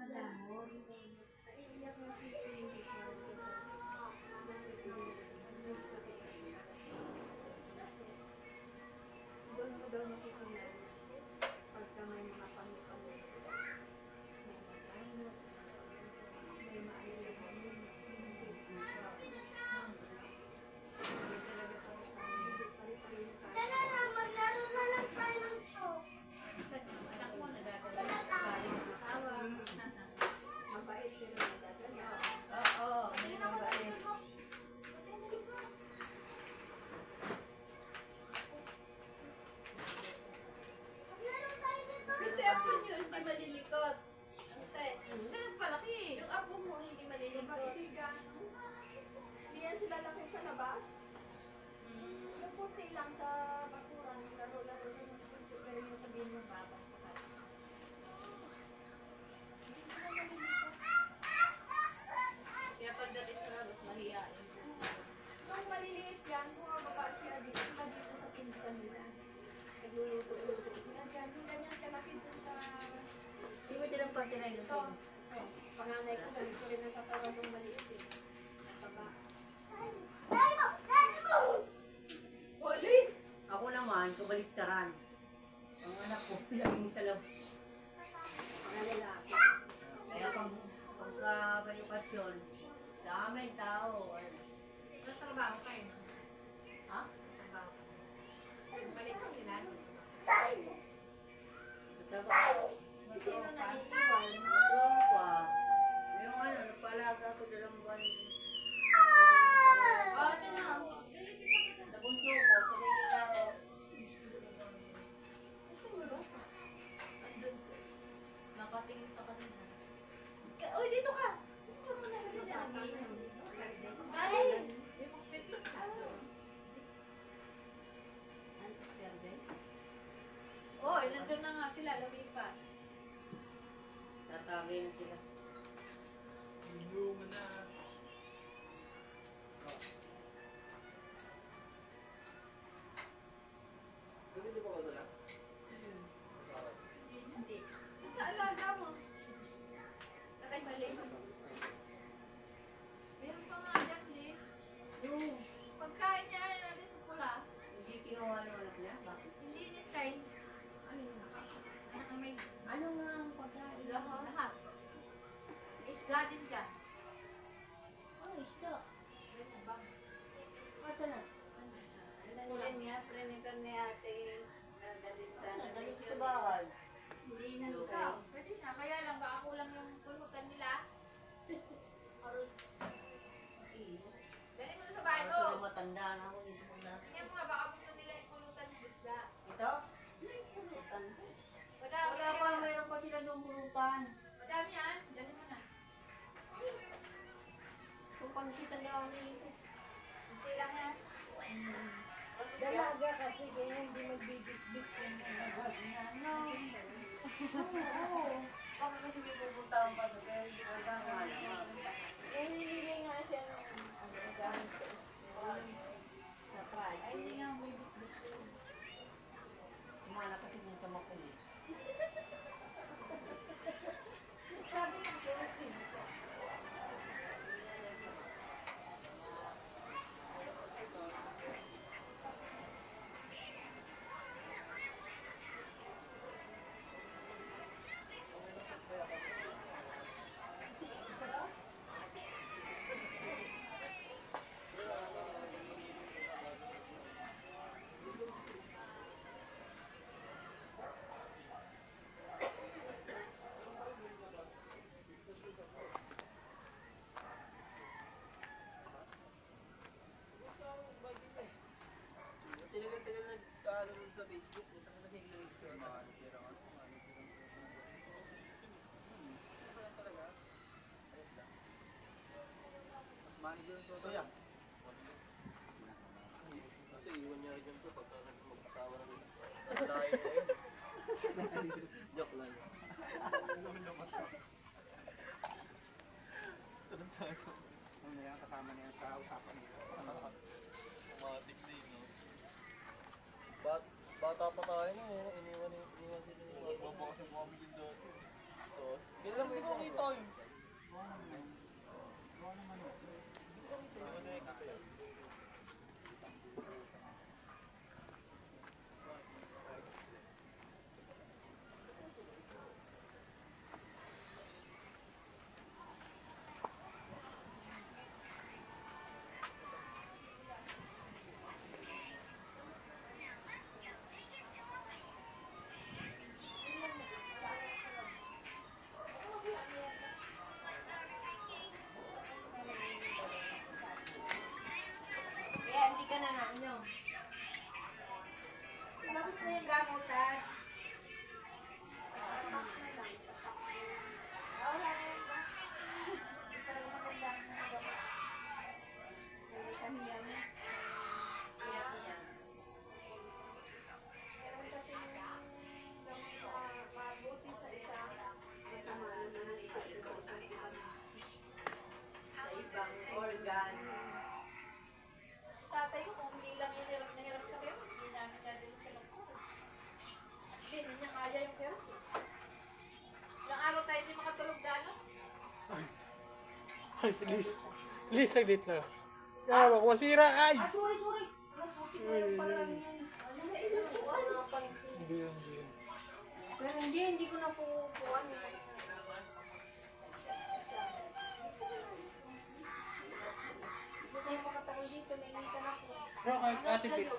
Madamot. Naiiyak na si Mrs. Marcia sa doon mo daw nakikilala pagka may mga pangit-pangit. May magamot, may maalilahanin, hindi talaga para sa amin. Hindi pari-pari na tayo. Tara na, maglaro na lang tayo ng choke. Anak mo, nagdadala sa ng asawa. Mabait pero nadadala. Oo, may mabait. Maglaro tayo dito. Kasi apo nyo, hindi malilikot. Ante, siya nagpalaki. Yung apo mo, hindi malilikot. Hindi yan sila laki sa labas. Yung puti lang sa bakuran, laro-laro lang yung puti, pero yung sabihin mo batang sa kanya. Hindi sila nalilito. Kaya pagdating sa labas, mahihain. Nung maliliit yan, bumababa sila dito sa pinsan nila. Nagluluto-luto sila dyan. Yung ganyan kalaki dun sa... Hindi mo din ang pagtirain Ito, panganay ko, ganito rin ang katawan ng maliit eh. Baba. Holy! Ako naman, kabaliktaran. Ang anak ko, laging sa lab. Mga lalaki. Kaya pagka may okasyon, daming tao. Nagtrabaho kayo. Ha? Trabaho. Balik ko sila. Trabaho. Sino naiiwan? Tropa. Yung ano, nagpalaga ako 2 buwan. Ate na. Sa bunso ko, tumigil ako. Andun. Nakatingin sa kanila. Uy, dito ka! Dito ka muna. Ay! Oy, nandun na nga sila, lumipat. Tatagay na sila. Hindi. Nasa alaga mo. Nakay meron pa nga dyan, Liz. Yung, Pagkain niya, ano sa pula. hindi kinuha ng anak niya. Bakit? Hindi din tayo. Ano yun? May Ano nga ang pagkain? lahat. Isda din dyan. Oh, isda. Ganyan ba? Masa na? Yan nga, preniper ni ate. Dadalhin sa Dali ko sa bahay. Hindi na Ikaw, pwede na. Kaya lang, baka kulang yung pulutan nila. Aroy. Dali mo na sa bahay Ito ko. matanda na ako dito muna. Tingnan mo nga, baka gusto nila yung pulutan ng isda. Ito? Madami Wala pa, mayroon pa sila ng pulutan. Madami yan. Dali mo na. Kung pansitan na ako nito. Hindi lang yan. Dalaga kasi kaya hindi magbibig-big yan sa labas niya. No. Oo. Baka kasi may pupuntahan pa doon, kaya hindi ko tama. Eh, hindi nga siya ng gamit sa pride. Ay, hindi nga may bitbit. Kumana kasi dun sa makulit. Sabi ng Philippines. Tinagal-tagal na ano dun sa Facebook, punta ka na hingin sa mga tira ka. Ano talaga? Manager ng toto yan. Kasi iwan niya rin to pagka mag-asawa na rin. Ang dahil na yun. Joke lang. Ano yan, kasama na yan sa usapan nito. Matik din, no? Bata pa tayo no, iniwan sila ni Papa kasi bumabili dati. Tapos, kailan mo ikaw kita Ay, please. Please, saglit lang. Yawa ko, masira. Ay! Ah, sorry, sorry. Ah, puti ko lang pala lang yan. Ano na inuupuan? Hindi yun, hindi yun. Pero hindi ko na puupuan. Hindi tayo makatagal dito, nainitan ako. Pero kahit ate Pit,